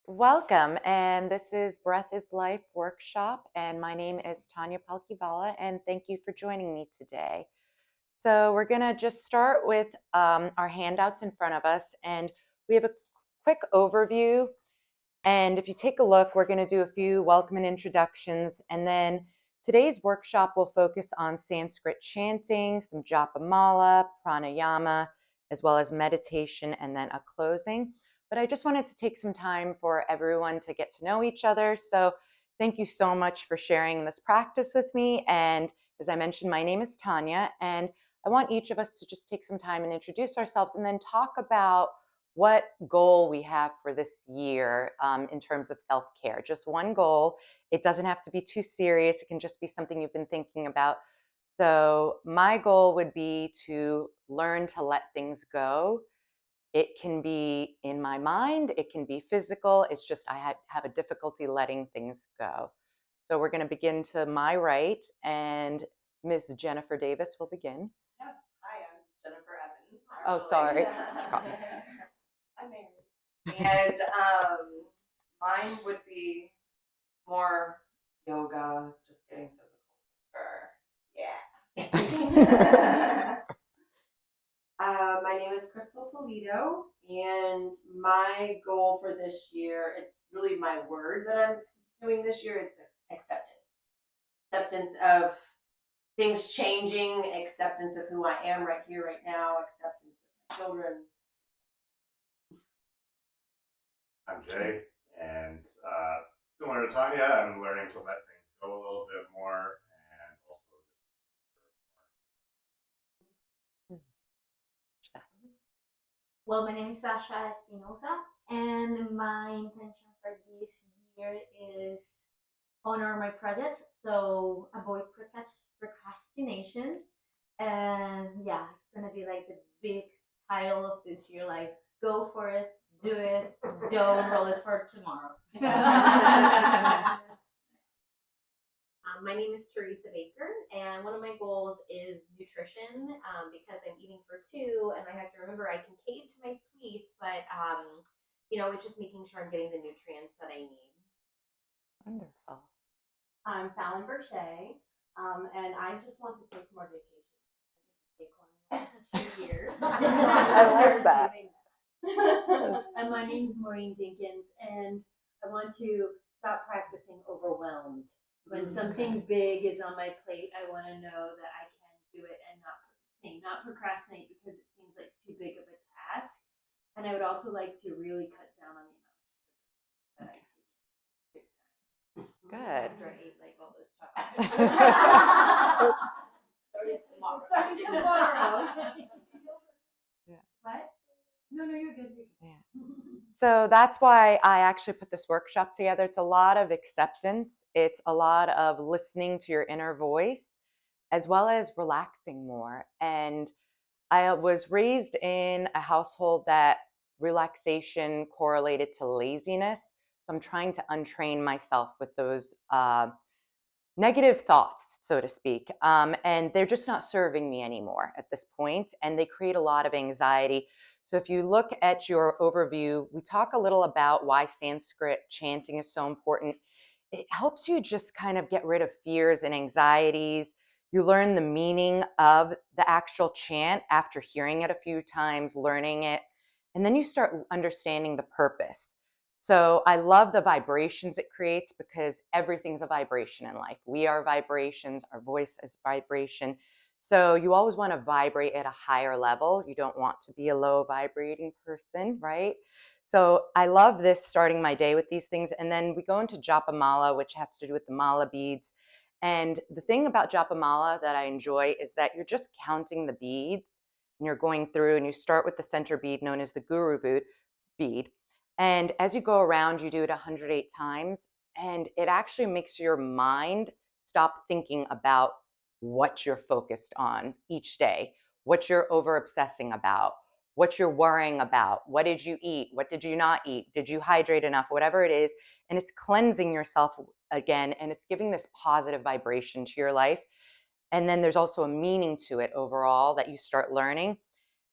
Welcome, and this is Breath is Life workshop, and my name is Tania, and thank you for joining me today. So we're going to just start with our handouts in front of us, and we have a quick overview. And if you take a look, we're going to do a few welcome and introductions, and then today's workshop will focus on Sanskrit chanting, some japa mala, pranayama, as well as meditation, and then a closing. But I just wanted to take some time for everyone to get to know each other. So thank you so much for sharing this practice with me. And as I mentioned, my name is Tania, and I want each of us to just take some time and introduce ourselves and then talk about what goal we have for this year in terms of self-care. Just one goal. It doesn't have to be too serious. It can just be something you've been thinking about. So my goal would be to learn to let things go. It can be in my mind, it can be physical. It's just I have a difficulty letting things go. So we're going to begin to my right, and Ms. Jennifer Davis will begin. Yes. Hi, I'm Jennifer Evans. Oh, sorry. I'm married. And mine would be more yoga, just getting physical for, yeah. My name is Crystal Polito, and my goal for this year, it's really my word that I'm doing this year, it's acceptance. Acceptance of things changing, acceptance of who I am right here, right now, acceptance of my children. I'm Jay, and similar to Tanya, I'm learning to let things go a little bit more, and also Well, my name is Sasha Espinosa, and my intention for this year is honor my projects, so avoid procrastination. And yeah, it's gonna be like the big title of this year, like go for it, do it, don't roll it for tomorrow. My name is Teresa Baker, and one of my goals is nutrition because I'm eating for two, and I have to remember I can cave to my sweets, but it's just making sure I'm getting the nutrients that I need. Wonderful. I'm Fallon Berchet, and I just want to take more vacation. Take one in the last 2 years. I like that. And my name's Maureen Dinkins, and I want to stop practicing overwhelmed. When something big is on my plate, I want to know that I can do it and not procrastinate because it seems like too big of a task. And I would also like to really cut down on the amount of sugar that I take. Good. After I ate like all those chocolates. Oops. Starting tomorrow. Yeah. What? No, you're good. Yeah. So that's why I actually put this workshop together. It's a lot of acceptance. It's a lot of listening to your inner voice, as well as relaxing more. And I was raised in a household that relaxation correlated to laziness. So I'm trying to untrain myself with those negative thoughts, so to speak. And they're just not serving me anymore at this point, and they create a lot of anxiety. So if you look at your overview, we talk a little about why Sanskrit chanting is so important. It helps you just kind of get rid of fears and anxieties. You learn the meaning of the actual chant after hearing it a few times, learning it, and then you start understanding the purpose. So I love the vibrations it creates because everything's a vibration in life. We are vibrations, our voice is vibration. So you always want to vibrate at a higher level. You don't want to be a low vibrating person, right? So I love this, starting my day with these things. And then we go into japa mala, which has to do with the mala beads. And the thing about japa mala that I enjoy is that you're just counting the beads, and you're going through, and you start with the center bead known as the guru bead. And as you go around, you do it 108 times, and it actually makes your mind stop thinking about what you're focused on each day, what you're over obsessing about, what you're worrying about. What did you eat? What did you not eat? Did you hydrate enough? Whatever it is. And it's cleansing yourself again, and it's giving this positive vibration to your life. And then there's also a meaning to it overall that you start learning.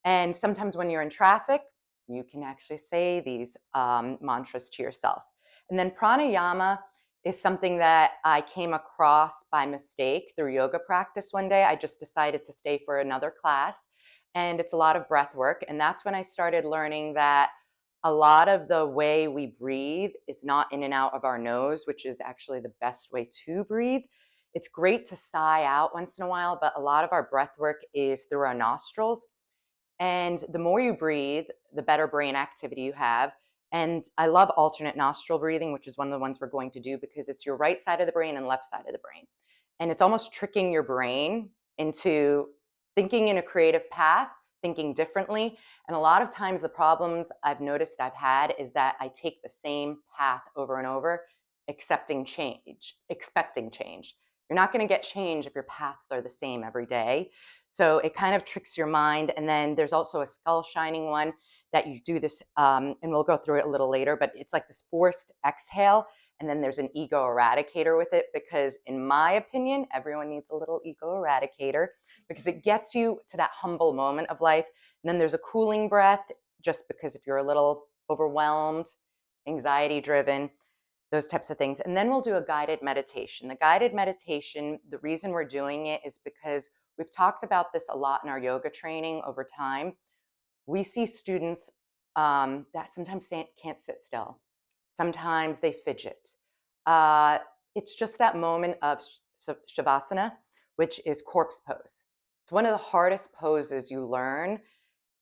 And sometimes when you're in traffic, You can actually say these mantras to yourself. And then pranayama is something that I came across by mistake through yoga practice one day. I just decided to stay for another class, and it's a lot of breath work. And that's when I started learning that a lot of the way we breathe is not in and out of our nose, which is actually the best way to breathe. It's great to sigh out once in a while, but a lot of our breath work is through our nostrils. And the more you breathe, the better brain activity you have. And I love alternate nostril breathing, which is one of the ones we're going to do because it's your right side of the brain and left side of the brain. And it's almost tricking your brain into thinking in a creative path, thinking differently. And a lot of times the problems I've noticed I've had is that I take the same path over and over, expecting change. You're not going to get change if your paths are the same every day. So it kind of tricks your mind. And then there's also a skull shining one that you do this, and we'll go through it a little later, but it's like this forced exhale. And then there's an ego eradicator with it because, in my opinion, everyone needs a little ego eradicator because it gets you to that humble moment of life. And then there's a cooling breath, just because if you're a little overwhelmed, anxiety driven, those types of things. And then we'll do a guided meditation. The guided meditation, the reason we're doing it is because we've talked about this a lot in our yoga training over time. We see students that sometimes can't sit still. Sometimes they fidget. It's just that moment of shavasana, which is corpse pose. It's one of the hardest poses you learn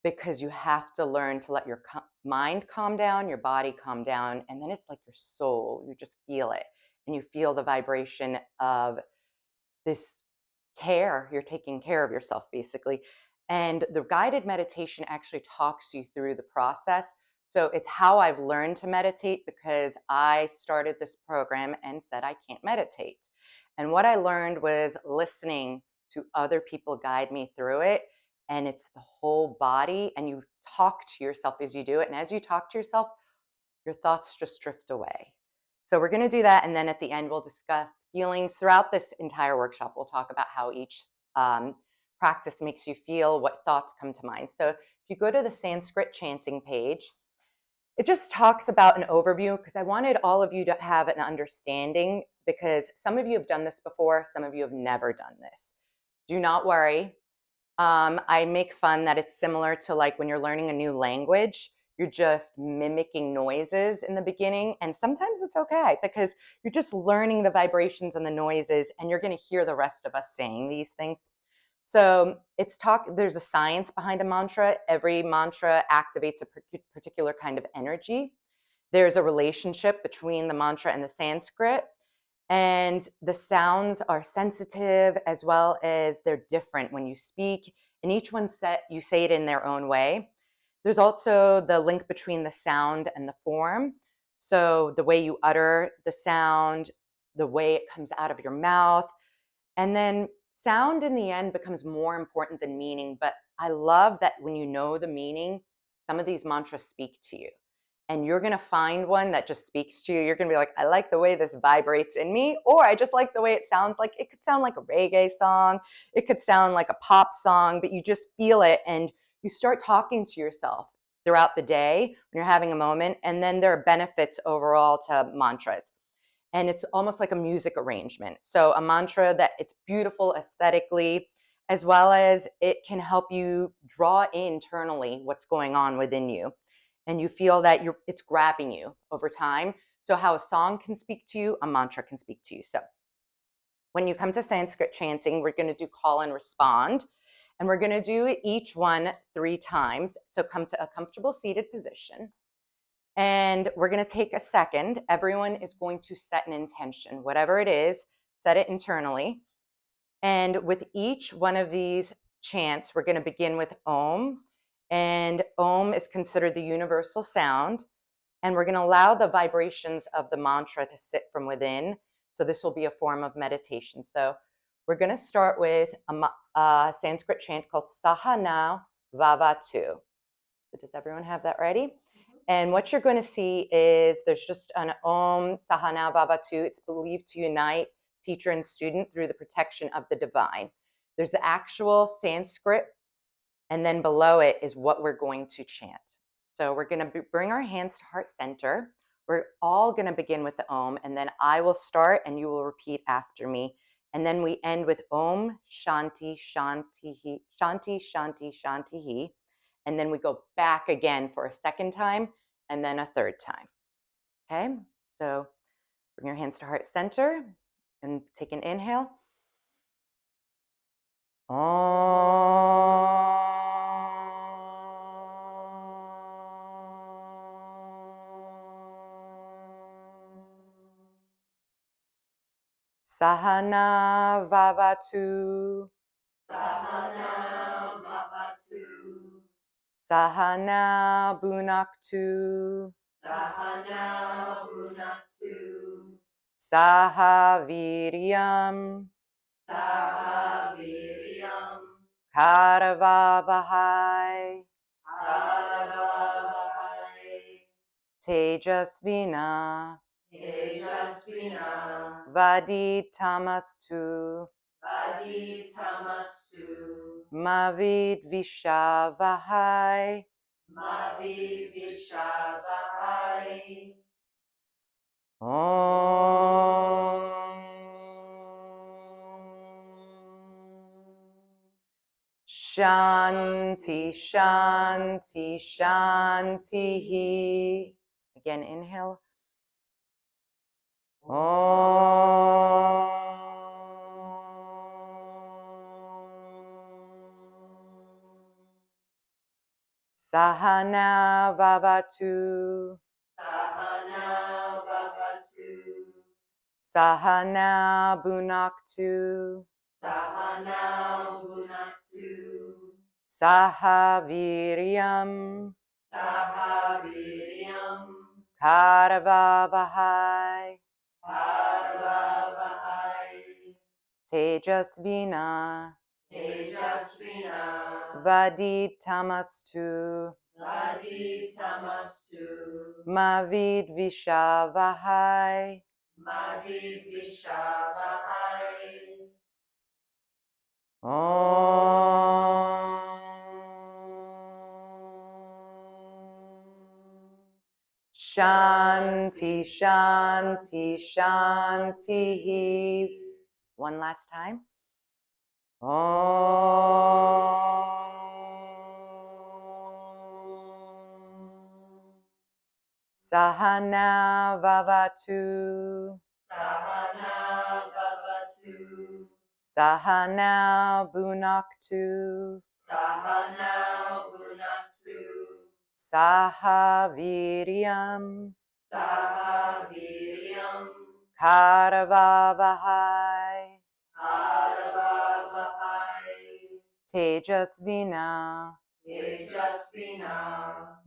because you have to learn to let your mind calm down, your body calm down, and then it's like your soul. You just feel it, and you feel the vibration of this care. You're taking care of yourself, basically. And the guided meditation actually talks you through the process. So it's how I've learned to meditate because I started this program and said I can't meditate. And what I learned was listening to other people guide me through it. And it's the whole body, and you talk to yourself as you do it. And as you talk to yourself, your thoughts just drift away. So we're going to do that, and then at the end we'll discuss feelings. Throughout this entire workshop, we'll talk about how each practice makes you feel, what thoughts come to mind. So if you go to the Sanskrit chanting page, it just talks about an overview because I wanted all of you to have an understanding because some of you have done this before, some of you have never done this. Do not worry. I make fun that it's similar to like when you're learning a new language, you're just mimicking noises in the beginning. And sometimes it's okay because you're just learning the vibrations and the noises, and you're going to hear the rest of us saying these things. So there's a science behind a mantra. Every mantra activates a particular kind of energy. There's a relationship between the mantra and the Sanskrit. And the sounds are sensitive as well as they're different when you speak. And each one you say it in their own way. There's also the link between the sound and the form. So the way you utter the sound, the way it comes out of your mouth, and then sound in the end becomes more important than meaning. But I love that when you know the meaning, some of these mantras speak to you. And you're going to find one that just speaks to you. You're going to be like, I like the way this vibrates in me, or I just like the way it sounds. Like it could sound like a reggae song. It could sound like a pop song, but you just feel it. And you start talking to yourself throughout the day when you're having a moment. And then there are benefits overall to mantras. And it's almost like a music arrangement. So a mantra that it's beautiful aesthetically, as well as it can help you draw internally what's going on within you. And you feel that it's grabbing you over time. So how a song can speak to you, a mantra can speak to you. So when you come to Sanskrit chanting, we're going to do call and respond. And we're going to do each one 3 times. So come to a comfortable seated position. And we're going to take a second. Everyone is going to set an intention, whatever it is, set it internally. And with each one of these chants, we're going to begin with Om. And Om is considered the universal sound. And we're going to allow the vibrations of the mantra to sit from within. So this will be a form of meditation. So we're going to start with a Sanskrit chant called Sahana Vavatu. So does everyone have that ready? And what you're going to see is there's just an Om Sahana Vavatu. It's believed to unite teacher and student through the protection of the divine. There's the actual Sanskrit, and then below it is what we're going to chant. So we're going to bring our hands to heart center. We're all going to begin with the Om, and then I will start and you will repeat after me. And then we end with Om Shanti Shanti Hi, Shanti Shanti Shanti Hi. And then we go back again for a second time and then a third time. Okay, so bring your hands to heart center and take an inhale. Sahana Vavatu. Sahana Bhavatu. Sahana Bhunaktu. Sahana Bhunaktu. Sahaviryam Sahaviryam. Karavavahai Karavavahai. Tejasvina Tejasvina. Vaditamastu Vaditamastu. Mavid Vishavahai. Mavi Vishavahai. Shanti, Shanti, Shanti. Again, inhale. Sahana Vavatu. Sahana Bhavatu. Sahana Bhunaktu. Sahana Bhunaktu. Sahaviryam Sahaviryam. Karavavahai Karavavahai. Tejasvina Tejasvina. Vaditamastu Vaditamastu. Mavid Vishavahai. Mavi Vishavahai. Shanti, Shanti, Shanti. One last time. Sahana Vavatu. Sahana Bhavatu. Sahana Bhunaktu. Sahana Bhunaktu. Sahaviryam Sahaviryam. Karavavahai Karavavahai. Tejasvina Tejasvina.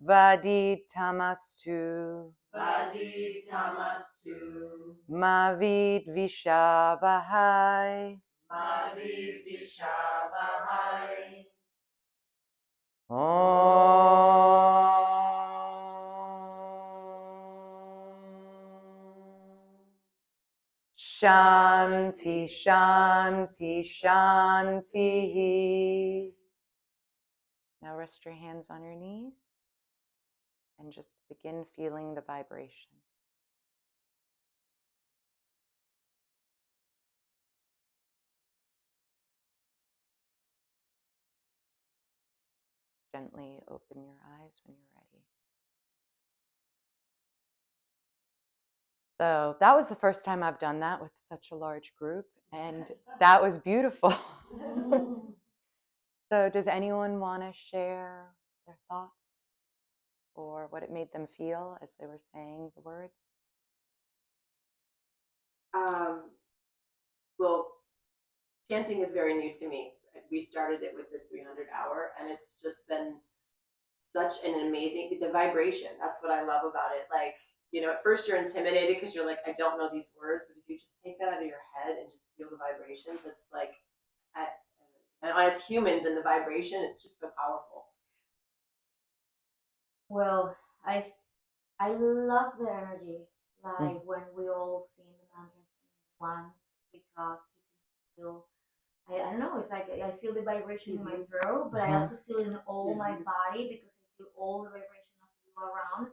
Vaditamastu Vaditamastu. Mavid Vishavahai. Mavi Vishavahai. Shanti, Shanti, Shanti. Now rest your hands on your knees and just begin feeling the vibration. Gently open your eyes when you're ready. So that was the first time I've done that with such a large group, and that was beautiful. So does anyone want to share their thoughts or what it made them feel as they were saying the words? Well, chanting is very new to me. We started it with this 300 hour, and it's just been such an amazing, the vibration. That's what I love about it. Like, at first you're intimidated because you're like, I don't know these words, but if you just take that out of your head and just feel the vibrations, it's like, and as humans and the vibration, it's just so powerful. Well, I love the energy, like when we all sing the mantras once, because you can feel. I don't know. It's like I feel the vibration in my throat, but I also feel it in all my body because I feel all the vibration of go around,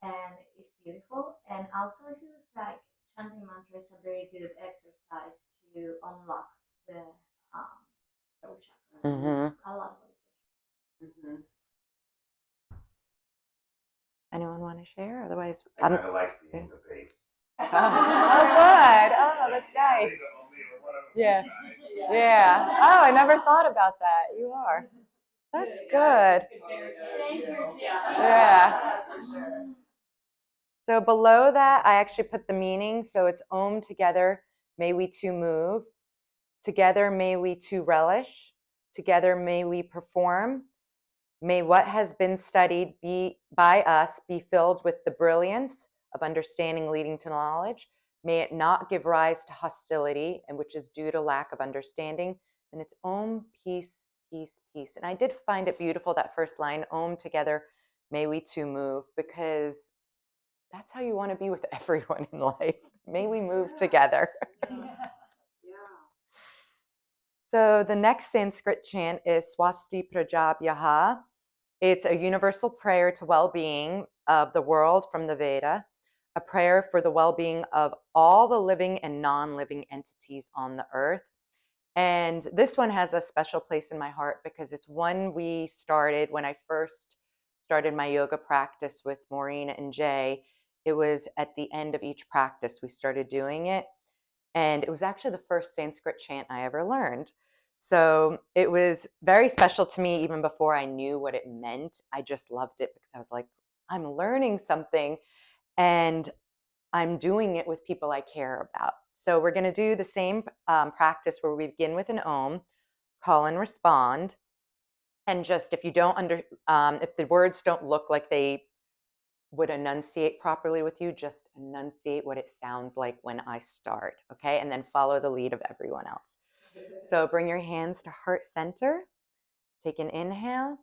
and it's beautiful. And also, I feel it's like chanting mantra is a very good exercise to unlock the throat chakra. Mm-hmm. I love it. Mm-hmm. Anyone want to share? Otherwise, I kind of like being the base. Oh, good. Oh, that's nice. The only one of the Yeah. guys. Yeah. Oh, I never thought about that. You are. That's good. Thank you. Yeah. For sure. So below that, I actually put the meaning. So it's Om together, may we two move. Together, may we two relish. Together, may we perform. May what has been studied be by us be filled with the brilliance of understanding leading to knowledge. May it not give rise to hostility, and which is due to lack of understanding. And it's Om, peace, peace, peace. And I did find it beautiful, that first line, Om together, may we two move, because that's how you want to be with everyone in life. May we move together. Yeah. So the next Sanskrit chant is Swasti Prajabhyaha. It's a universal prayer to well-being of the world from the Veda, a prayer for the well-being of all the living and non-living entities on the earth. And this one has a special place in my heart because it's one we started when I first started my yoga practice with Maureen and Jay. It was at the end of each practice we started doing it. And it was actually the first Sanskrit chant I ever learned. So it was very special to me even before I knew what it meant. I just loved it because I was like, I'm learning something and I'm doing it with people I care about. So we're going to do the same practice where we begin with an Om, call and respond. And just if you don't if the words don't look like they would enunciate properly with you, just enunciate what it sounds like when I start, okay? And then follow the lead of everyone else. So bring your hands to heart center. Take an inhale.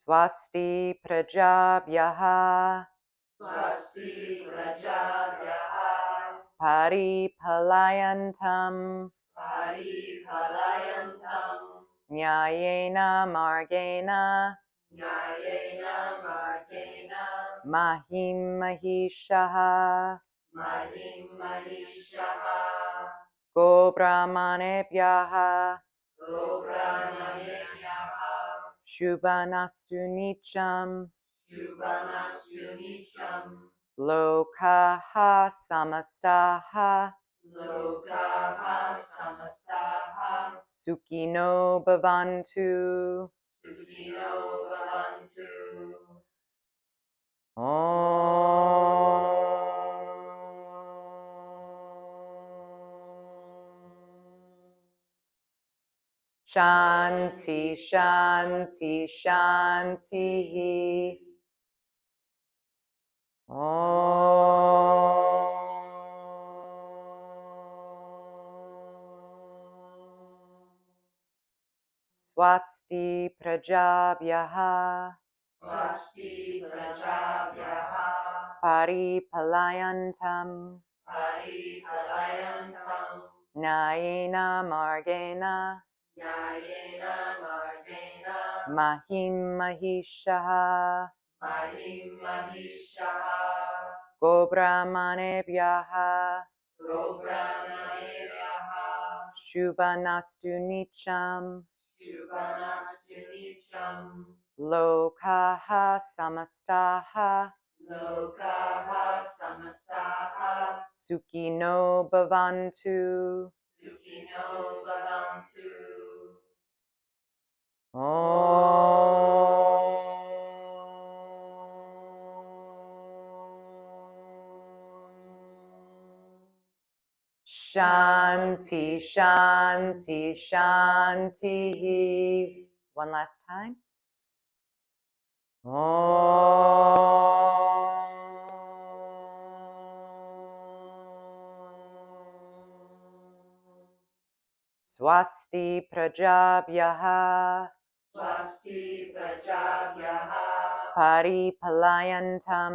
Swasti Prajabhyaha Swasti Prajabhyaha Paripalayantam Paripalayantam Nyayena Margena Nyayena Margena Mahim Mahishaha Mahim Mahishaha Gobrahmanebhyaha Gobrahmanebhyaha Shubhanastu Nicham Shubhanastu Nicham Lokaha Samastaha Lokaha Samastaha Sukhino Bhavantu Sukhino Bhavantu Shanti, Shanti, Shanti. Swasti Prajabhyaha Swasti Prajabhyaha Paripalayantam Paripalayantam Nyayena Margena Nyayena Margena Mahim Mahishaha Mahim Mahishaha Gobrahmanebhyaha Gobrahmanebhyaha Shubhanastu Nicham Shubhanastu Nicham Lokaha Samastaha Lokaha Samastaha Sukhino Bhavantu Sukhino Bhavantu Shanti, Shanti, Shanti. One last time. Swasti Prajabhyaha Swasti Prajabhyaha Paripalayantam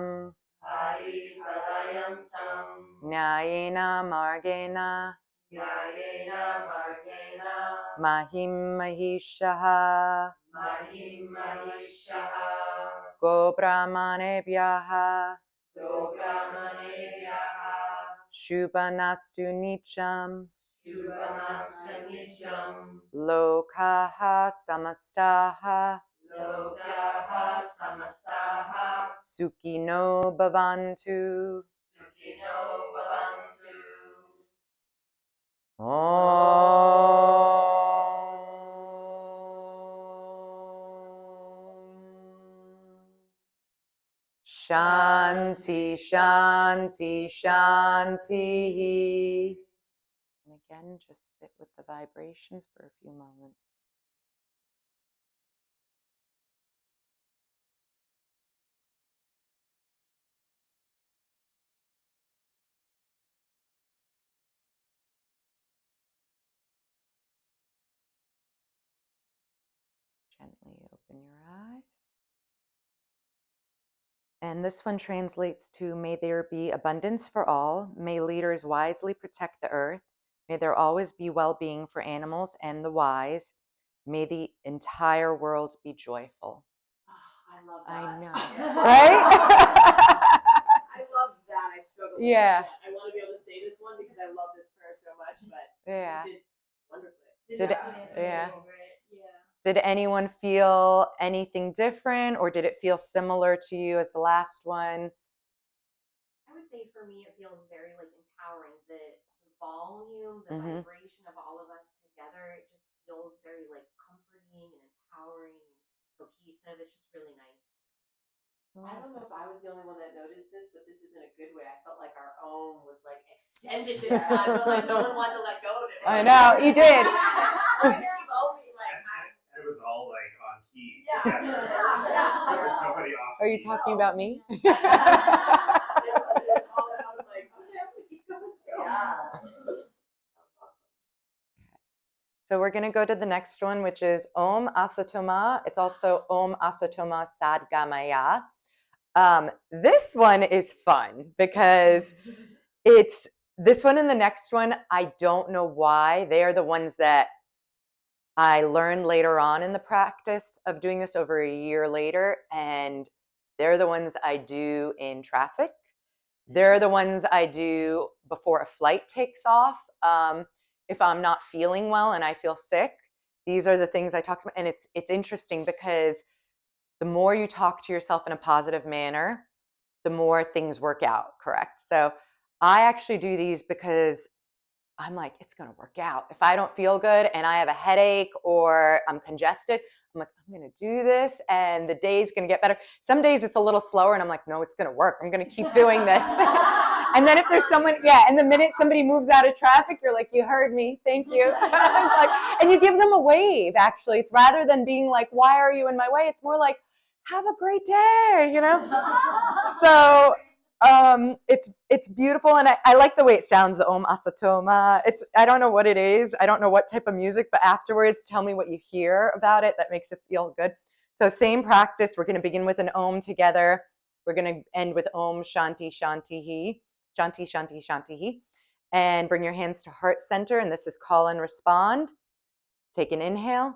Paripalayantam Nyayena Margena Nyayena Margena Mahim Mahishaha Mahim Mahishaha Go Brahmanebhyaha Do Brahmanebhyaha Shubhanastu Nicham Shubhamasta Nityam Lokaha Samastaha Lokaha Samastaha Sukhino Bhavantu Sukhino Bhavantu Shanti, Shanti, Shanti. And again, just sit with the vibrations for a few moments. Gently open your eyes. And this one translates to, may there be abundance for all. May leaders wisely protect the earth. May there always be well-being for animals and the wise. May the entire world be joyful. Oh, I love that. I know, Yeah. right? I love that. I struggle with Yeah. that. I want to be able to say this one because I love this prayer so much, but Yeah. you did wonderfully. Yeah. Yeah. Did anyone feel anything different, or did it feel similar to you as the last one? I would say for me, it feels very like empowering. The volume, the Mhm. vibration of all of us together, it just feels very like comforting and empowering and cohesive. It's just really nice. I don't know if I was the only one that noticed this, but this is in a good way. I felt like our own was like extended this time, but like no one wanted to let go of it. I know, you did. It was all like on key. Yeah. Together. Yeah. There was nobody off. Are you key. talking about me? I was like, okay, I'm gonna keep going too. Yeah. So we're going to go to the next one, which is Om Asatoma. It's also Om Asatoma Sadgamaya. This one is fun because it's this one and the next one. I don't know why. They are the ones that I learned later on in the practice of doing this over a year later. And they're the ones I do in traffic. They're the ones I do before a flight takes off. If I'm not feeling well and I feel sick, these are the things I talk to. And it's interesting because the more you talk to yourself in a positive manner, the more things work out, correct? So I actually do these because I'm like, it's going to work out. If I don't feel good and I have a headache or I'm congested, I'm like, I'm going to do this and the day's going to get better. Some days it's a little slower and I'm like, no, it's going to work. I'm going to keep doing this. And then if there's someone, and the minute somebody moves out of traffic, you're like, you heard me. Thank you. It's like, and you give them a wave, actually. It's rather than being like, why are you in my way? It's more like, have a great day, So it's beautiful, and I like the way it sounds, the Om Asatoma. I don't know what it is. I don't know what type of music, but afterwards, tell me what you hear about it. That makes it feel good. So same practice. We're going to begin with an Om together. We're going to end with Om Shanti Shanti Hi. Shanti Shanti Shanti Hi. And bring your hands to heart center, and this is call and respond. Take an inhale.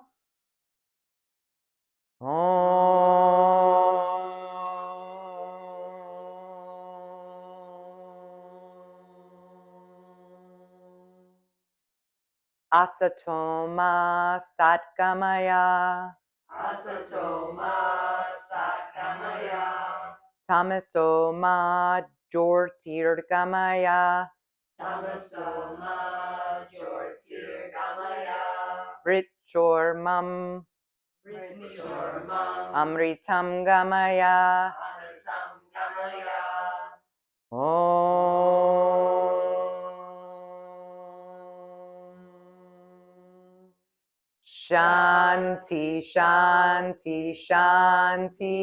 Asatoma Satgamaya. Asatoma Satgamaya. Tamasoma Jyotirgamaya. Tamasoma Jyotirgamaya. Richormam Richormam Amritam Gamaya. Amritam Gamaya. Om Shanti Shanti Shanti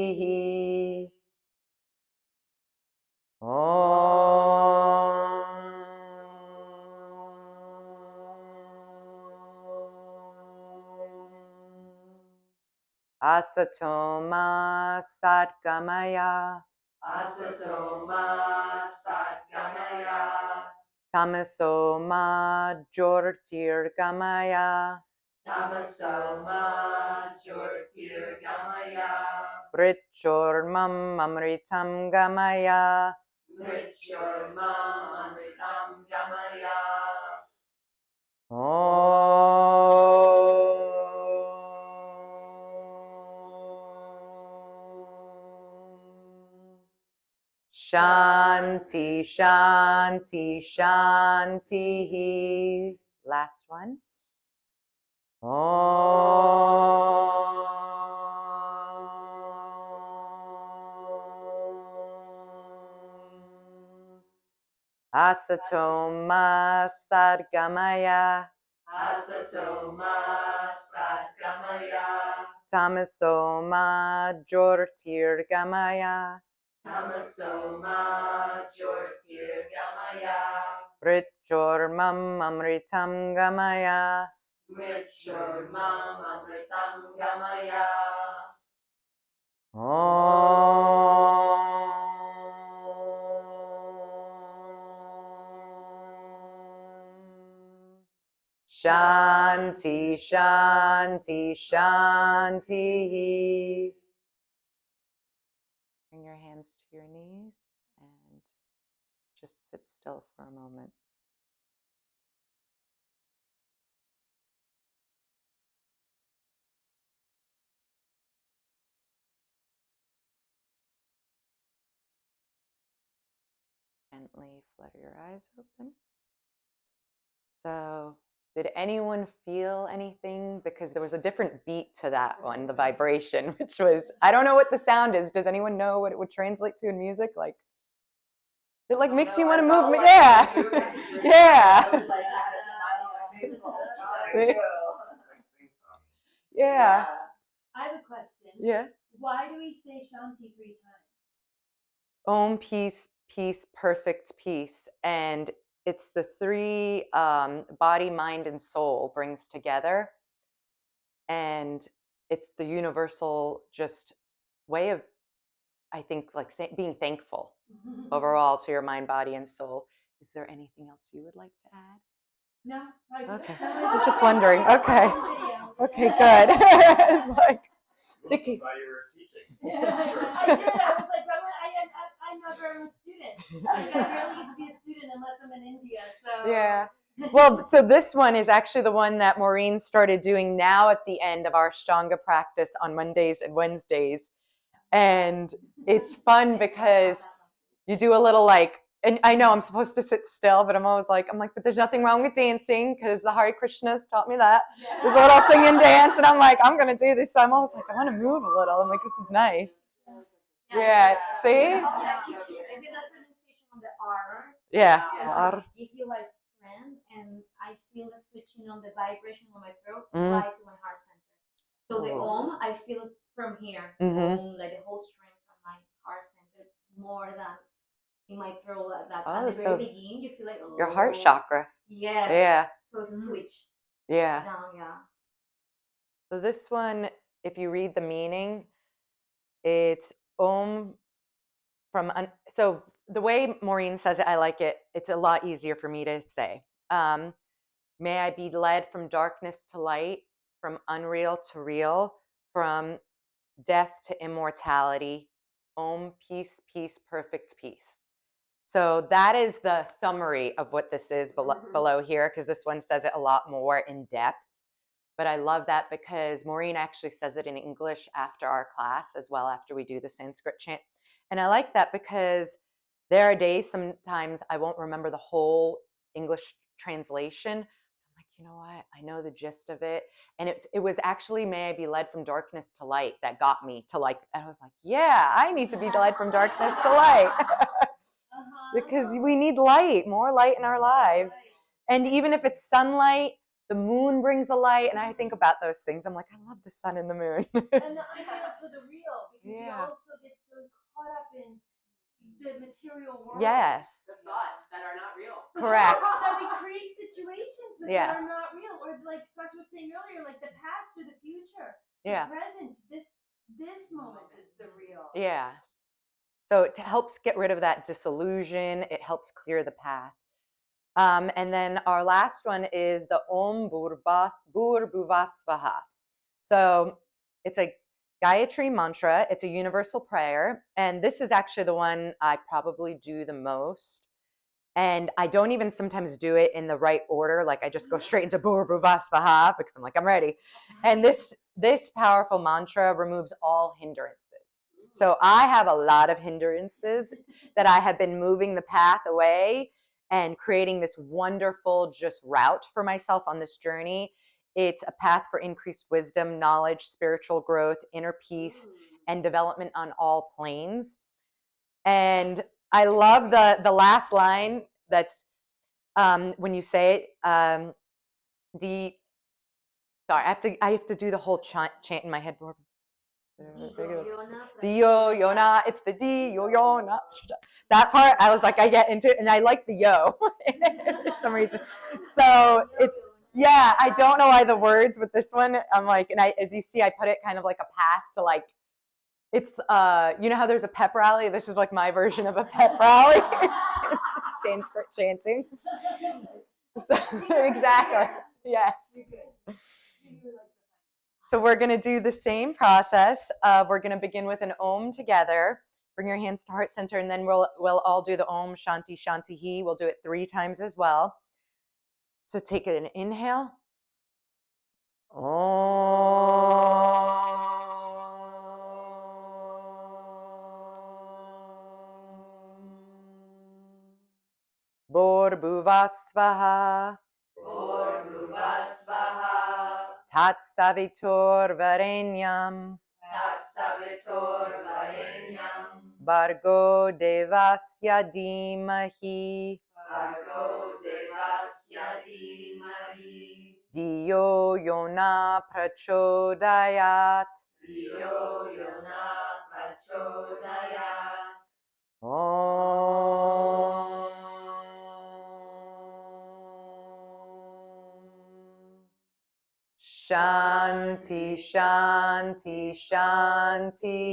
Asatoma Satgamaya. Asatoma Satgamaya. Tamaso ma jyotirgamaya. Tamaso ma jyotirgamaya. Mrityurmam amritam gamaya. Mrityurmam amritam gamaya. Shanti, Shanti, Shanti. Last one. Asato ma sadgamaya. Asato ma sadgamaya. Tamaso ma jyotirgamaya. Tamaso ma jyotirgamaya. Mrityurmam amritam gamaya. Mrityurmam amritam gamaya. Shanti, Shanti, Shanti. Bring your hands to your knees and just sit still for a moment. Gently flutter your eyes open. So, did anyone feel anything? Because there was a different beat to that one, the vibration, which was, I don't know what the sound is. Does anyone know what it would translate to in music? Like, it like makes you want to move. Yeah. Yeah. I was like, I had a smile on my face the whole time, See? too. Yeah. I have a question. Yeah. Why do we say Shanti 3 times? Om, peace, peace, perfect peace. And it's the three body, mind, and soul brings together. And it's the universal just way of, I think, like being thankful overall to your mind, body, and soul. Is there anything else you would like to add? No, I just, Okay. I I was just wondering. Okay. Video. Okay, good. It's like, I thought you were teaching. Yeah, I did. I was like, I never am a student. Like, I barely get to be a student unless I'm in India. So yeah. Well, so this one is actually the one that Maureen started doing now at the end of our Ashtanga practice on Mondays and Wednesdays. And it's fun because you do a little like, and I know I'm supposed to sit still, but I'm like, but there's nothing wrong with dancing because the Hare Krishnas taught me that. There's a little sing and dance, and I'm like, I'm going to do this. So I'm always like, I want to move a little. I'm like, this is nice. Yeah, see? Yeah. I did that pronunciation on the R. Yeah. Because it gives you like strength, and I feel the switching on the vibration on my throat right to my heart center. So the Om, I feel from here, Om, like the whole strength from my heart center, more than in my throat. That at the very beginning, you feel like your heart chakra. Yes. Yeah. So switch. Yeah. Down, yeah. So this one, if you read the meaning, it's Om from, so the way Maureen says it, I like it. It's a lot easier for me to say. May I be led from darkness to light, from unreal to real, from death to immortality. Om, peace, peace, perfect peace. So that is the summary of what this is below here, because this one says it a lot more in depth. But I love that because Maureen actually says it in English after our class as well, after we do the Sanskrit chant. And I like that because there are days sometimes I won't remember the whole English translation. I'm like, you know what? I know the gist of it. And it was actually May I be led from darkness to light that got me to like, and I was like, yeah, I need to be led from darkness to light. Because we need light, more light in our lives. And even if it's sunlight, the moon brings a light, and I think about those things. I'm like, I love the sun and the moon. And the unreal to the real, because we also get so caught up in the material world. Yes. The thoughts that are not real. Correct. So we create situations that are not real, or like Sasha was saying earlier, like the past or the future. The present, this moment is the real. Yeah. So it helps get rid of that disillusion. It helps clear the path. And then our last one is the Om Bhurbhuvasvaha. So it's a Gayatri mantra. It's a universal prayer. And this is actually the one I probably do the most. And I don't even sometimes do it in the right order. Like I just go straight into Bhurbhuvasvaha because I'm like, I'm ready. And this powerful mantra removes all hindrances. So I have a lot of hindrances that I have been moving the path away and creating this wonderful just route for myself on this journey. It's a path for increased wisdom, knowledge, spiritual growth, inner peace, and development on all planes. And I love the last line that's when you say it, sorry, I have to do the whole chant in my head. Dio Yona, it's the Dio Yona. That part, I was like, I get into it, and I like the yo for some reason. So it's, yeah, I don't know why the words with this one. I'm like, and as you see, I put it kind of like a path to like, it's you know how there's a pep rally? This is like my version of a pep rally. It's Sanskrit chanting. So, exactly. Yes. So we're going to do the same process. We're going to begin with an Om together. Bring your hands to heart center, and then we'll all do the Om Shanti Shanti He. We'll do it 3 times as well. So take an inhale. Om. Bhurbhuvasvaha. Bhurbhuvasvaha. Tatsaviturvarenyam. Tatsaviturvarenyam. Bhargo devasya dhimahi. Bhargo devasya dhimahi. Diyo yona prachodayat. Diyo yona prachodayat. Om. Shanti, Shanti, Shanti.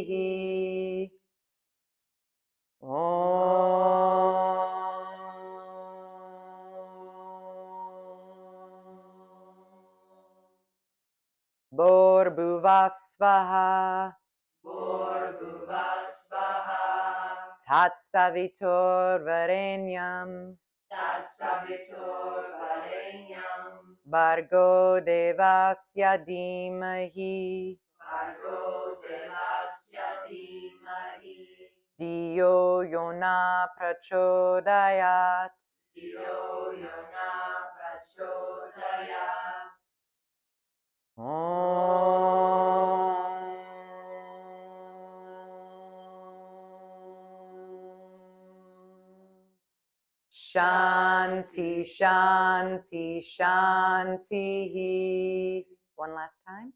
Bhurbhuvasvaha. Bhurbhuvasvaha. Tatsaviturvarenyam. Tatsaviturvarenyam. Bhargo devasya dhimahi. Bhargo devasya dhimahi. Diyo yona prachodayat. Diyo yona prachodayat. Shanti, Shanti, Shanti. One last time.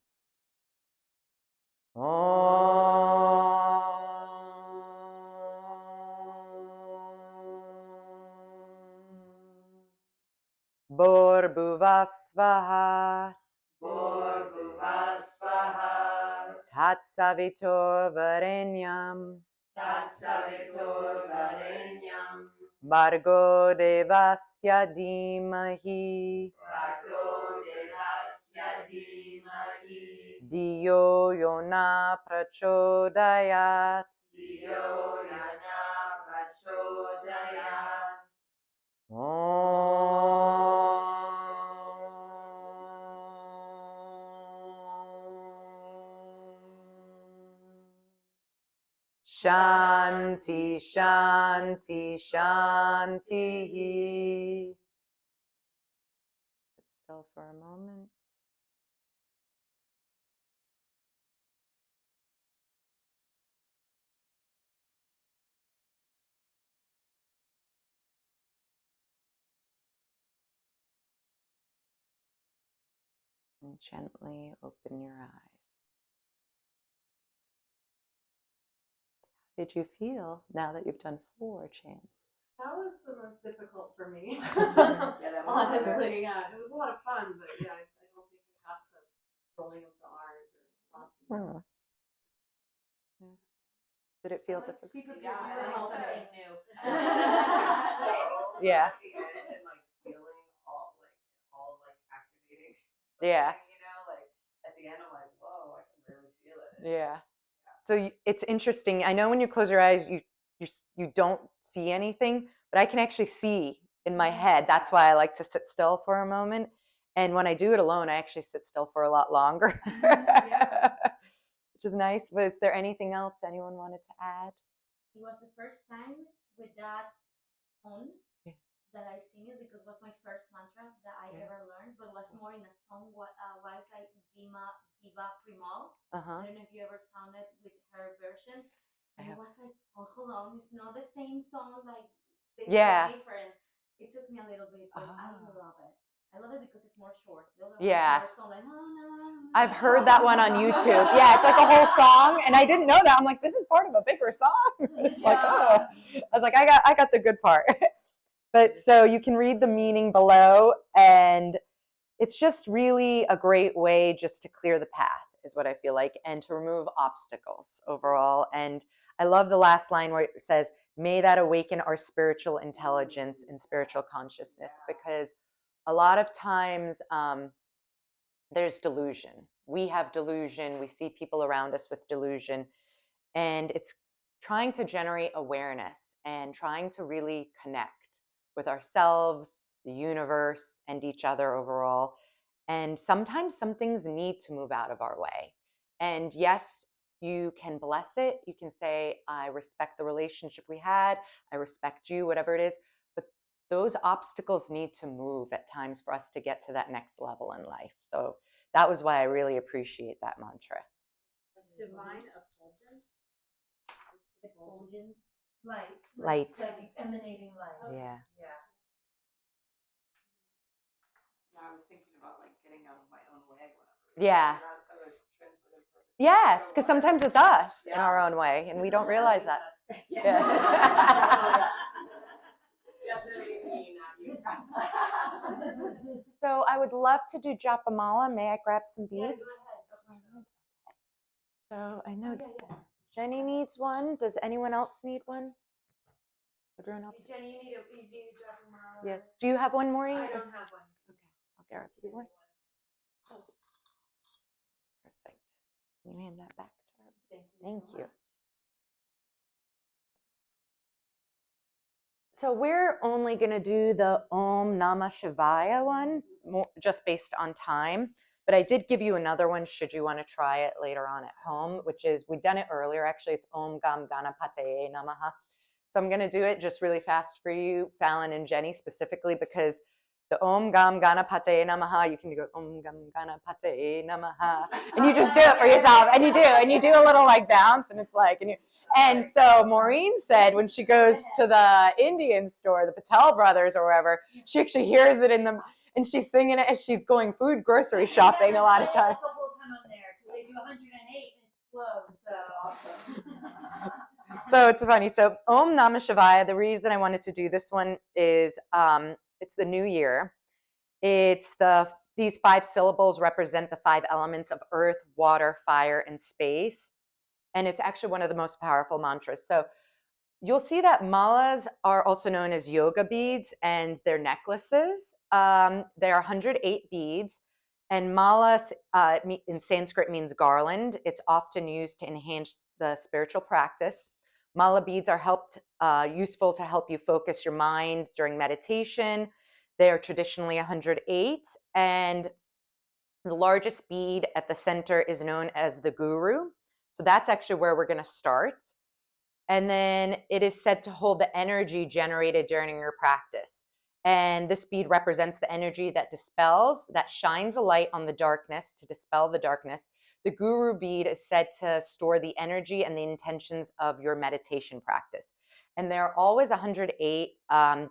Bhurbhuvasvaha. Bhurbhuvasvaha. Tatsaviturvarenyam. Tatsaviturvarenyam. Bhargo devasya dhimahi. Bhargo devasya dhimahi. Diyo yona prachodayat. Diyo yona prachodayat. Shanti, Shanti, Shanti. Sit still for a moment. And gently open your eyes. How did you feel now that you've done 4 chants? That was the most difficult for me. Yeah, Honestly, yeah. It was a lot of fun, but yeah, I don't think we have the rolling of the R's or lots of Oh. Yeah. Did it feel difficult? People Yeah, something something new. Yeah. Yeah. You know, like at the end, I'm like, whoa, I can really feel it. Yeah. So it's interesting. I know when you close your eyes, you don't see anything, but I can actually see in my head. That's why I like to sit still for a moment. And when I do it alone, I actually sit still for a lot longer, which is nice. But is there anything else anyone wanted to add? It was the first time with that tone Yeah. that I sing it because it was my first mantra that I Yeah. ever learned, but was more in a song. Was like Diva Primal. Uh-huh. I don't know if you ever sounded with her version. I And it have. was like, oh, hold on, it's not the same tone. Like they Yeah. sound different. It took me a little bit, but I Oh. love it. I love it because it's more short. The other Yeah. ones are so like, no, no, no. I've heard that one on YouTube. Yeah, it's like a whole song, and I didn't know that. I'm like, this is part of a bigger song. It's like, oh, I was like, I got the good part. But so you can read the meaning below, and it's just really a great way just to clear the path, is what I feel like, and to remove obstacles overall. And I love the last line where it says, may that awaken our spiritual intelligence and spiritual consciousness, because a lot of times there's delusion. We have delusion. We see people around us with delusion. And it's trying to generate awareness and trying to really connect with ourselves, the universe, and each other overall. And sometimes some things need to move out of our way. And yes, you can bless it. You can say, I respect the relationship we had. I respect you, whatever it is. But those obstacles need to move at times for us to get to that next level in life. So that was why I really appreciate that mantra. Divine effulgence. Effulgence, light, Light. like emanating light. Yeah. Yeah. I was thinking about like getting out of my own way whenever. Yeah. That's how it translated perfectly. Yes, So because well. sometimes it's us in Yeah. our own way, and we don't realize that. Yeah. Yeah. Definitely me, not you. So I would love to do Japamala. May I grab some beads? Yeah, go ahead. So I know Yeah. Jenny needs one. Does anyone else need one? Everyone else? Jenny, you need a drop of my. Yes. Do you have one, Maureen? I don't have one. Okay, I'll grab you one. Perfect. Can you hand that back to her? Thank you. So we're only going to do the Om Namah Shivaya one, just based on time. But I did give you another one should you want to try it later on at home, which is, we've done it earlier, actually. It's Om Gam Ganapataye Namaha. So I'm going to do it just really fast for you, Fallon and Jenny, specifically because the Om Gam Ganapataye Namaha, you can go Om Gam Ganapataye Namaha, and you just do it for yourself, and you do a little like bounce, and it's like, and so Maureen said when she goes to the Indian store, the Patel brothers or wherever, she actually hears it and she's singing it as she's going food grocery shopping a lot of times. The whole time I'm there because they do 108 and it's slow. So So it's funny. So Om Namah Shivaya, the reason I wanted to do this one is it's the new year. It's these 5 syllables represent the 5 elements of earth, water, fire, and space. And it's actually one of the most powerful mantras. So you'll see that malas are also known as yoga beads, and they're necklaces. There are 108 beads, and malas in Sanskrit means garland. It's often used to enhance the spiritual practice. Mala beads are useful to help you focus your mind during meditation. They are traditionally 108, and the largest bead at the center is known as the guru. So that's actually where we're going to start. And then it is said to hold the energy generated during your practice. And this bead represents the energy that dispels, that shines a light on the darkness to dispel the darkness. The guru bead is said to store the energy and the intentions of your meditation practice. And there are always 108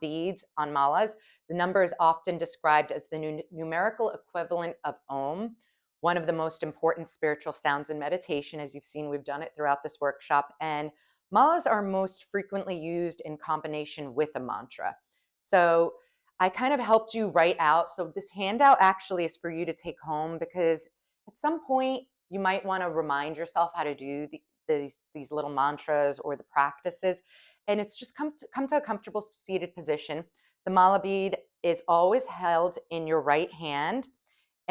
beads on malas. The number is often described as the numerical equivalent of Om, one of the most important spiritual sounds in meditation. As you've seen, we've done it throughout this workshop. And malas are most frequently used in combination with a mantra. So I kind of helped you write out. So this handout actually is for you to take home, because at some point you might want to remind yourself how to do these little mantras or the practices. And it's just come to a comfortable seated position. The mala bead is always held in your right hand,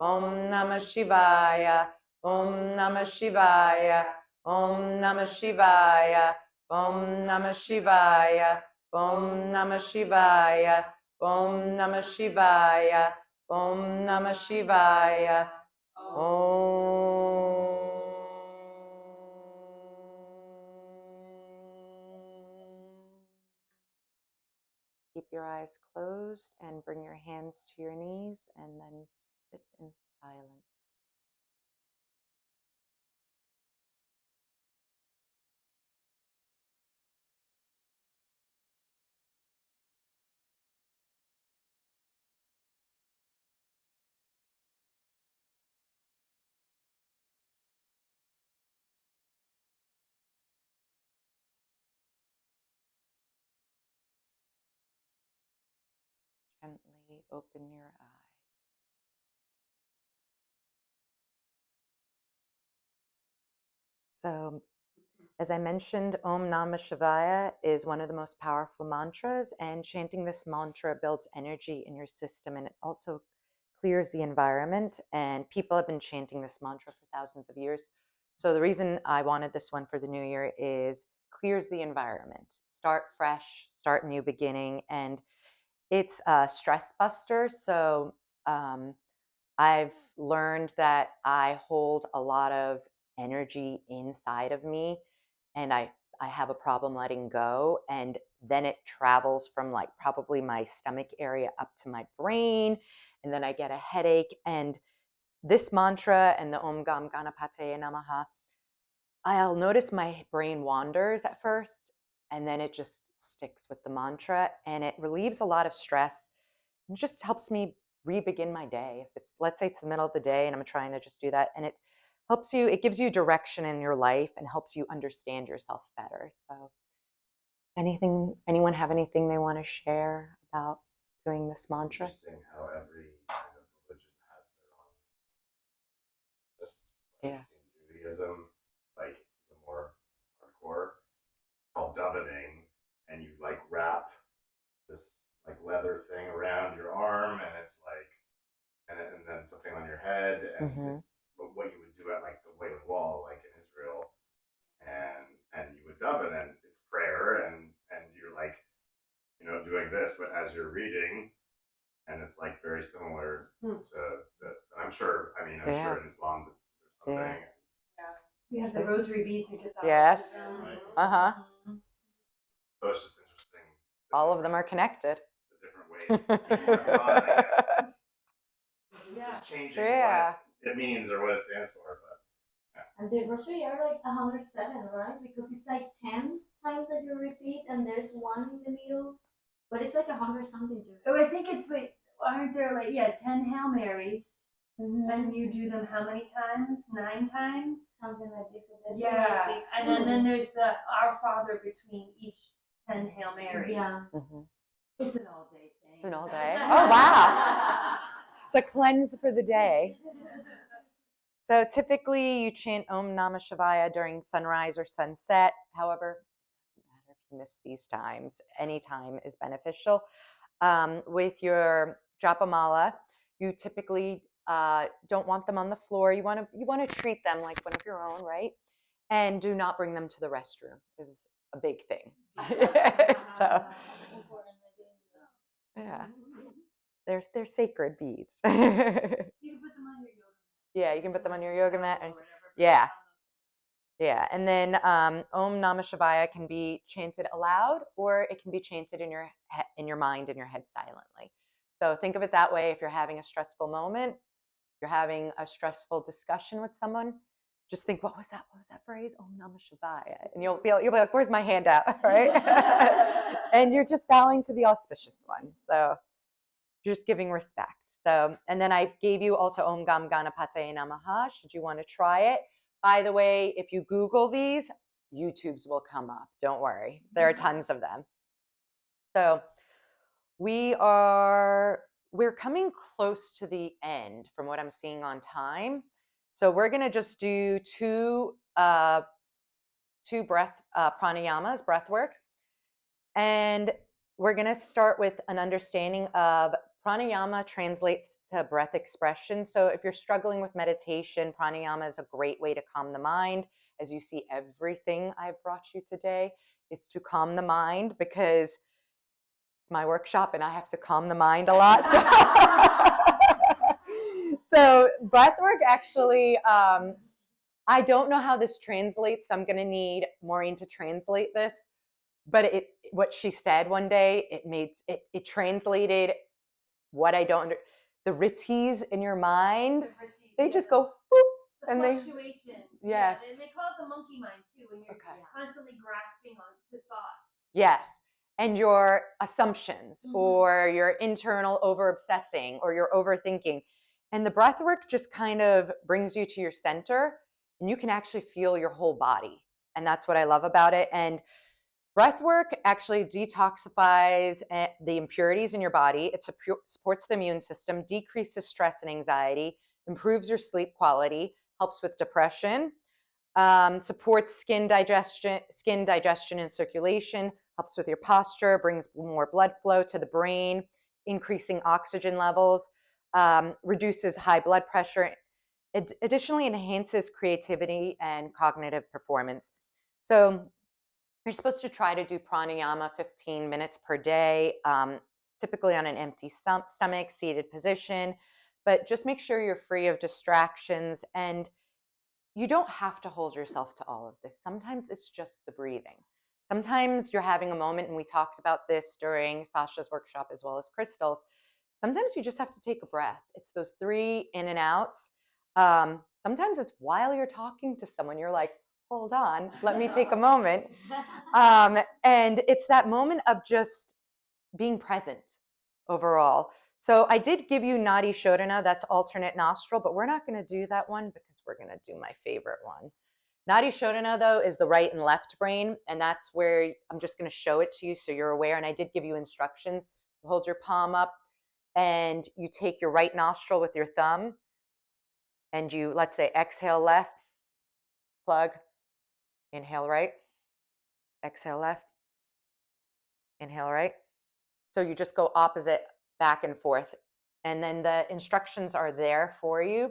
Om Namah Shivaya, Om Namah Shivaya, Om Namah Shivaya, Om Namah Shivaya, Om Namah Shivaya, Om Namah Shivaya, Om Namah Shivaya, Om. Keep your eyes closed and bring your hands to your knees and then sit in silence. Gently open your eyes. So, as I mentioned, Om Namah Shivaya is one of the most powerful mantras, and chanting this mantra builds energy in your system, and it also clears the environment. And people have been chanting this mantra for thousands of years. So the reason I wanted this one for the new year is clears the environment. Start fresh, start new beginning, and it's a stress buster. So I've learned that I hold a lot of energy inside of me, and I have a problem letting go, and then it travels from like probably my stomach area up to my brain, and then I get a headache. And this mantra and the Om Gam Ganapate Namaha, I'll notice my brain wanders at first, and then it just sticks with the mantra, and it relieves a lot of stress. It just helps me re-begin my day. If it's, let's say it's the middle of the day and I'm trying to just do that, and it helps you, it gives you direction in your life and helps you understand yourself better. So anyone have anything they want to share about doing this mantra? It's interesting how every kind of religion has their own. Like Yeah. in Judaism, like the more hardcore, called davening, and you like wrap this like leather thing around your arm, and it's like, and then something on your head, and it's what you would do at like the Wailing Wall, like in Israel, and you would daven, and it's prayer, and you're like, doing this, but as you're reading, and it's like very similar to this. And I'm sure, I'm Yeah. sure in Islam there's something. Yeah. We have the rosary beads and Catholicism. Yes. Right. Uh-huh. So it's just interesting. All of them are connected. The different ways that people have gone, I guess. Yeah. Just changing Yeah. what it means or what it stands for. But And the rosary are like 107, right? Because it's like 10 times that you repeat, and there's one in the middle, but it's like 100 something to it. Oh, I think it's like, aren't there like, 10 Hail Marys, and you do them how many times? 9 times? Something like this. With the Yeah, and then there's the Our Father between each 10 Hail Marys. Yeah. It's an all-day thing. It's an all day. Oh, wow. It's a cleanse for the day. So typically you chant Om Namah Shivaya during sunrise or sunset. However, it doesn't matter if you miss these times. Any time is beneficial. With your Japamala, you typically don't want them on the floor. You want to treat them like one of your own, right? And do not bring them to the restroom is a big thing. So, yeah, they're sacred beads. You can put them on your yoga mat. Yeah, you can put them on your yoga mat. And, Whatever. yeah. Yeah, and then Om Namah Shivaya can be chanted aloud, or it can be chanted in your mind, in your head silently. So think of it that way. If you're having a stressful moment, you're having a stressful discussion with someone, just think, what was that phrase? Om Namah Shivaya, and you'll be like, where's my hand out, right? And you're just bowing to the auspicious one. So you're just giving respect. So, and then I gave you also Om Gam Ganapate Namaha, should you want to try it. By the way, if you Google these, YouTubes will come up. Don't worry. There are tons of them. So we're coming close to the end from what I'm seeing on time. So we're going to just do two breath pranayamas, breath work. And we're going to start with an understanding of Pranayama translates to breath expression. So if you're struggling with meditation, pranayama is a great way to calm the mind. As you see, everything I've brought you today is to calm the mind, because it's my workshop and I have to calm the mind a lot. So breathwork actually, I don't know how this translates, so I'm going to need Maureen to translate this. But what she said one day, it translated what I don't, the ritties in your mind, they just go boop, The and they, fluctuations. yes. Yeah, and they call it the monkey mind too, when you're Okay. constantly grasping onto thoughts. Yes. And your assumptions, or your internal over obsessing, or your overthinking. And the breath work just kind of brings you to your center, and you can actually feel your whole body. And that's what I love about it. And breathwork actually detoxifies the impurities in your body. It supports the immune system, decreases stress and anxiety, improves your sleep quality, helps with depression, supports skin digestion and circulation, helps with your posture, brings more blood flow to the brain, increasing oxygen levels, reduces high blood pressure. It additionally enhances creativity and cognitive performance. So you're supposed to try to do pranayama 15 minutes per day, typically on an empty stomach, seated position, but just make sure you're free of distractions, and you don't have to hold yourself to all of this. Sometimes it's just the breathing. Sometimes you're having a moment, and we talked about this during Sasha's workshop as well as Crystal's. Sometimes you just have to take a breath. It's those 3 in and outs. Sometimes it's while you're talking to someone, you're like, hold on, let me take a moment. And it's that moment of just being present overall. So I did give you Nadi Shodhana, that's alternate nostril, but we're not going to do that one because we're going to do my favorite one. Nadi Shodhana, though, is the right and left brain, and that's where I'm just going to show it to you so you're aware. And I did give you instructions. Hold your palm up, and you take your right nostril with your thumb, and you, let's say, exhale left, plug, inhale right, exhale left, inhale right. So you just go opposite, back and forth. And then the instructions are there for you.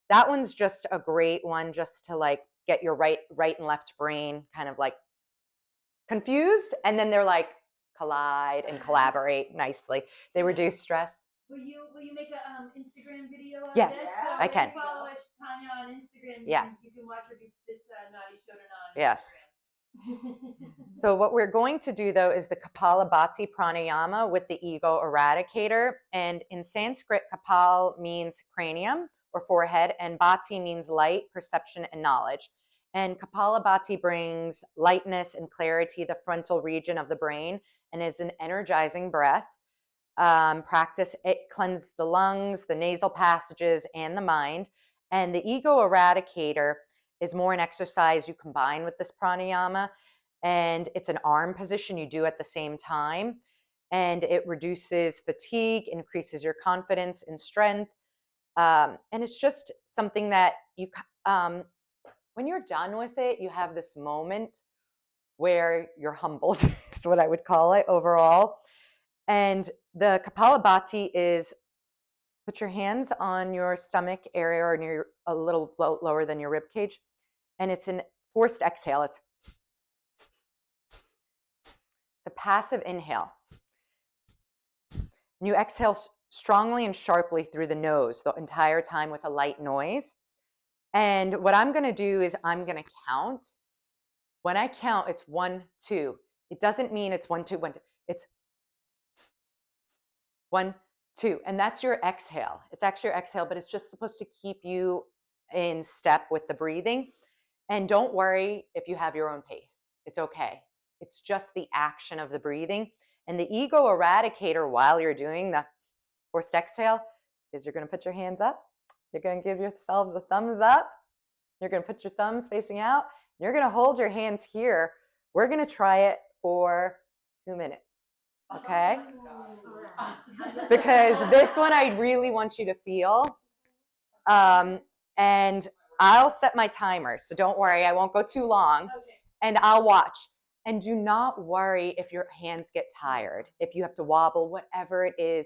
That one's just a great one just to like get your right and left brain kind of like confused. And then they're like collide and collaborate nicely. They reduce stress. Will you make a Instagram video of Yes, this? Yeah, So I can. if you follow Tania on Instagram, Yes. you can watch her do this Nadi Shodhana on Yes. Instagram. So what we're going to do, though, is the Kapalabhati pranayama with the ego eradicator. And in Sanskrit, Kapal means cranium or forehead, and Bhati means light, perception, and knowledge. And Kapalabhati brings lightness and clarity to the frontal region of the brain and is an energizing breath. Practice, it cleanses the lungs, the nasal passages, and the mind. And the ego eradicator is more an exercise you combine with this pranayama, and it's an arm position you do at the same time, and it reduces fatigue, increases your confidence and strength, and it's just something that you, when you're done with it, you have this moment where you're humbled, is what I would call it overall. And the Kapalabhati is, put your hands on your stomach area or near a little lower than your rib cage, and it's an forced exhale. It's a passive inhale. And you exhale strongly and sharply through the nose the entire time with a light noise. And what I'm going to do is I'm going to count. When I count, it's 1, 2. It doesn't mean it's 1, 2, 1, 2. It's 1, 2. And that's your exhale. It's actually your exhale, but it's just supposed to keep you in step with the breathing. And don't worry if you have your own pace. It's okay. It's just the action of the breathing. And the ego eradicator while you're doing the forced exhale is you're going to put your hands up. You're going to give yourselves a thumbs up. You're going to put your thumbs facing out. You're going to hold your hands here. We're going to try it for 2 minutes. Okay? Because this one I really want you to feel. And I'll set my timer, so don't worry, I won't go too long. Okay. And I'll watch. And do not worry if your hands get tired, if you have to wobble, whatever it is.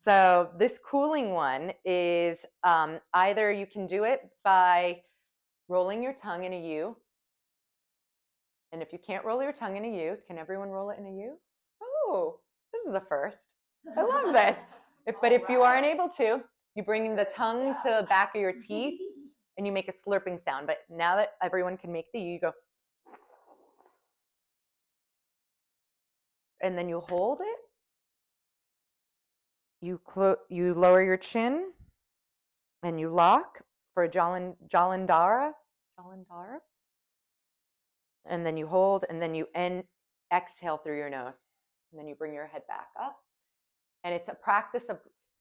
So this cooling one is either you can do it by rolling your tongue in a U. And if you can't roll your tongue in a U, can everyone roll it in a U? Oh, this is a first. I love this. But if you aren't able to, you bring the tongue to the back of your teeth and you make a slurping sound. But now that everyone can make the U, you go. And then you hold it. You lower your chin and you lock for a Jalandhara. And then you hold, and then you exhale through your nose. And then you bring your head back up. And it's a practice of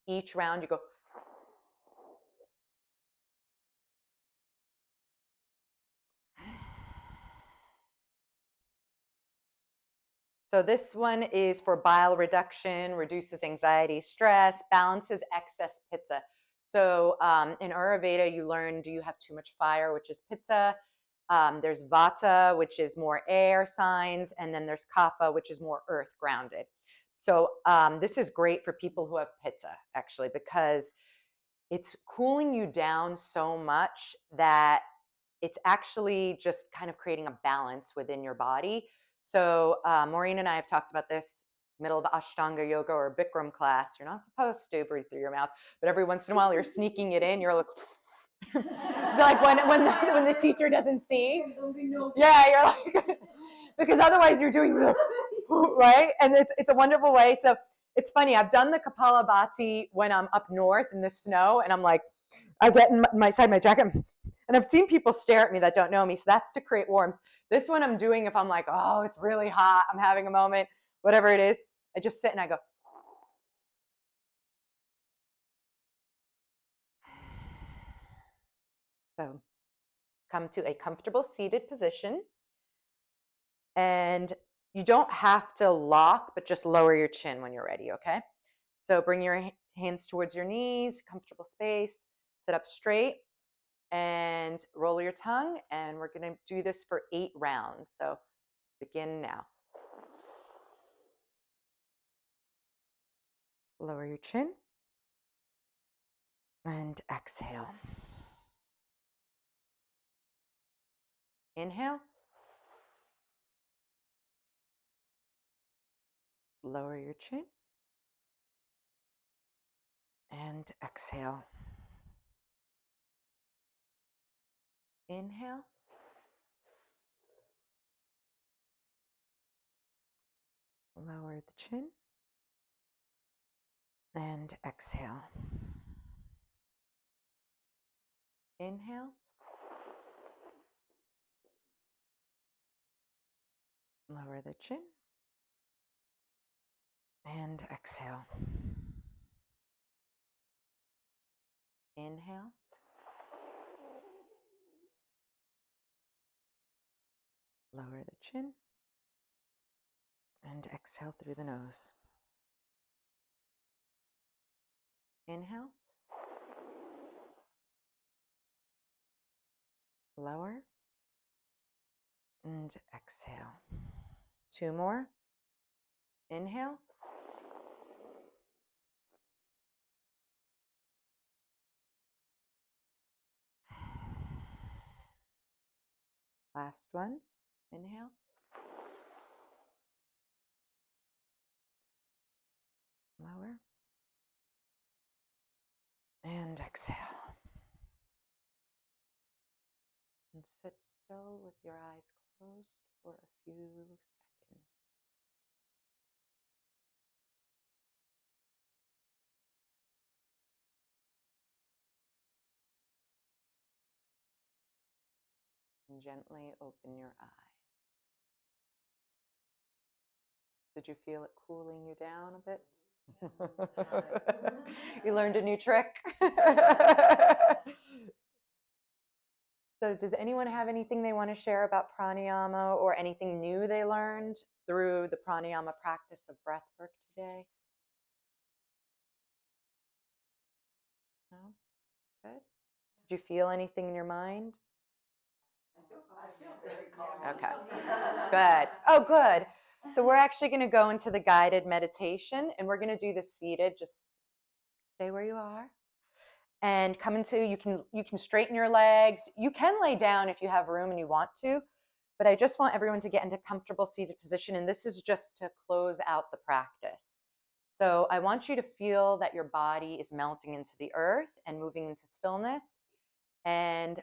each round you go. So this one is for bile reduction, reduces anxiety, stress, balances excess pitta. So in Ayurveda, you learn, do you have too much fire, which is pitta. There's vata, which is more air signs, and then there's kapha, which is more earth grounded. So this is great for people who have pitta, actually, because it's cooling you down so much that it's actually just kind of creating a balance within your body. So Maureen and I have talked about this middle of Ashtanga yoga or Bikram class. You're not supposed to breathe through your mouth, but every once in a while you're sneaking it in. You're like, like when the teacher doesn't see. Yeah, you're like, because otherwise you're doing right, and it's a wonderful way. So it's funny. I've done the Kapalabhati when I'm up north in the snow, and I'm like, I get inside my jacket, and I've seen people stare at me that don't know me. So that's to create warmth. This one I'm doing if I'm like, oh, it's really hot, I'm having a moment, whatever it is. I just sit and I go. So come to a comfortable seated position. And you don't have to lock, but just lower your chin when you're ready, okay? So bring your hands towards your knees, comfortable space, sit up straight, and roll your tongue. And we're going to do this for 8 rounds. So begin now. Lower your chin and exhale. Inhale. Lower your chin and exhale. Inhale. Lower the chin and exhale. Inhale. Lower the chin and exhale. Inhale. Lower the chin and exhale through the nose. Inhale. Lower and exhale. 2 more. Inhale. Last one. Inhale. Lower and exhale. And sit still with your eyes closed for a few seconds. And gently open your eyes. Did you feel it cooling you down a bit? You learned a new trick. So does anyone have anything they want to share about pranayama or anything new they learned through the pranayama practice of breathwork today? No? Good. Did you feel anything in your mind? I feel very calm. Okay. Good. Oh, good. So we're actually going to go into the guided meditation, and we're going to do this seated, just Stay where you are. And come into, you can straighten your legs. You can lay down if you have room and you want to, but I just want everyone to get into comfortable seated position, and this is just to close out the practice. So I want you to feel that your body is melting into the earth and moving into stillness. And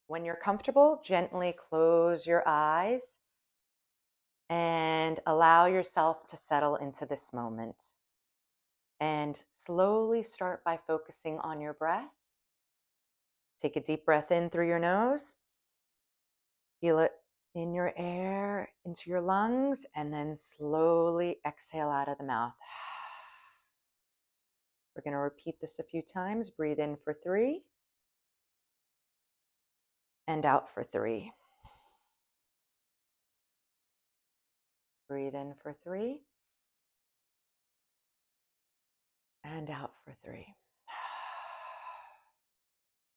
when you're comfortable, gently close your eyes and allow yourself to settle into this moment. And slowly start by focusing on your breath. Take a deep breath in through your nose. Feel it in your air, into your lungs, and then slowly exhale out of the mouth. We're going to repeat this a few times. Breathe in for 3 and out for 3. Breathe in for 3 and out for 3.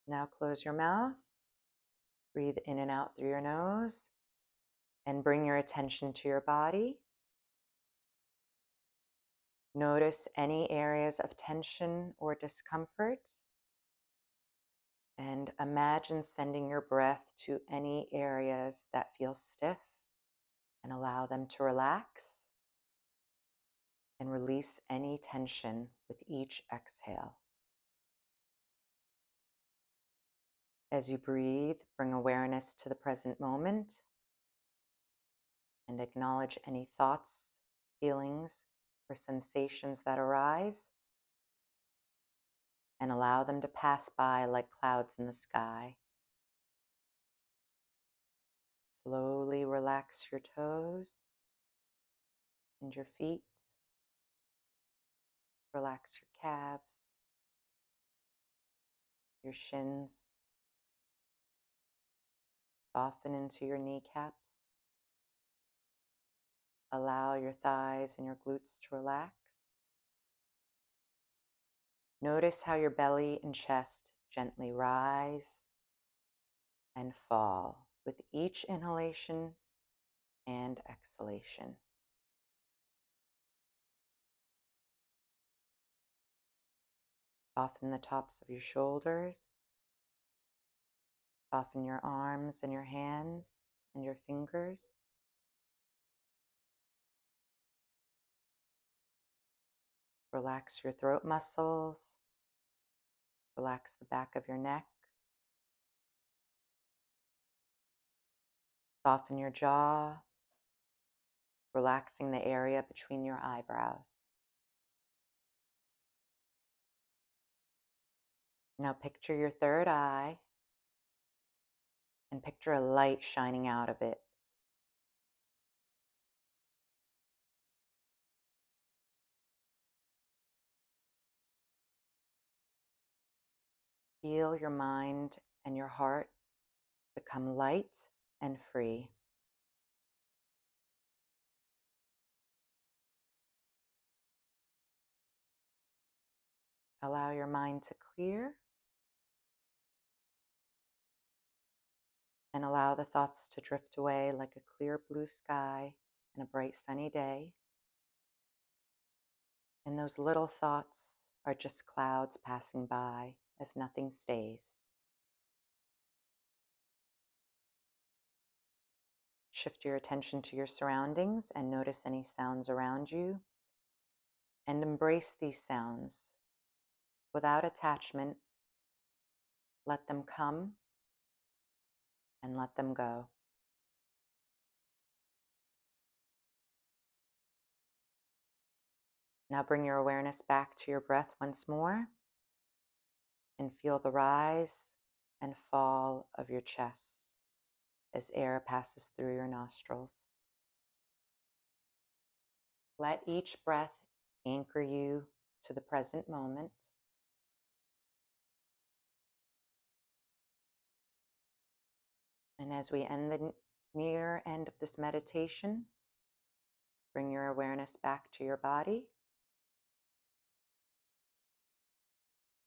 Now close your mouth. Breathe in and out through your nose and bring your attention to your body. Notice any areas of tension or discomfort, and imagine sending your breath to any areas that feel stiff and allow them to relax, and release any tension with each exhale. As you breathe, bring awareness to the present moment and acknowledge any thoughts, feelings, or sensations that arise, and allow them to pass by like clouds in the sky. Slowly relax your toes and your feet. Relax your calves, your shins. Soften into your kneecaps. Allow your thighs and your glutes to relax. Notice how your belly and chest gently rise and fall with each inhalation and exhalation. Soften the tops of your shoulders. Soften your arms and your hands and your fingers. Relax your throat muscles. Relax the back of your neck. Soften your jaw, relaxing the area between your eyebrows. Now picture your third eye and picture a light shining out of it. Feel your mind and your heart become light and free. Allow your mind to clear and allow the thoughts to drift away like a clear blue sky and a bright sunny day. And those little thoughts are just clouds passing by as nothing stays. Shift your attention to your surroundings and notice any sounds around you, and embrace these sounds without attachment. Let them come and let them go. Now bring your awareness back to your breath once more and feel the rise and fall of your chest as air passes through your nostrils. Let each breath anchor you to the present moment. And as we end the near end of this meditation, bring your awareness back to your body.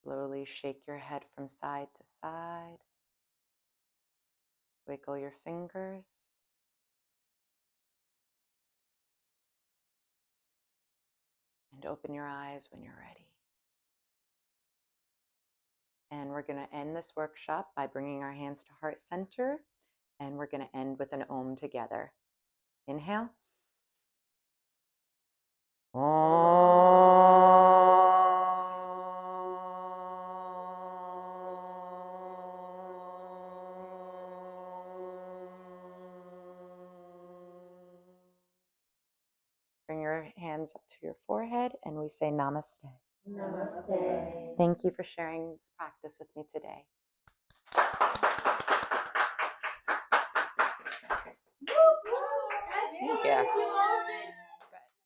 Slowly shake your head from side to side. Wiggle your fingers. And open your eyes when you're ready. And we're going to end this workshop by bringing our hands to heart center. And we're going to end with an Om together. Inhale. Bring your hands up to your forehead and we say namaste. Namaste. Thank you for sharing this practice with me today. Thank you.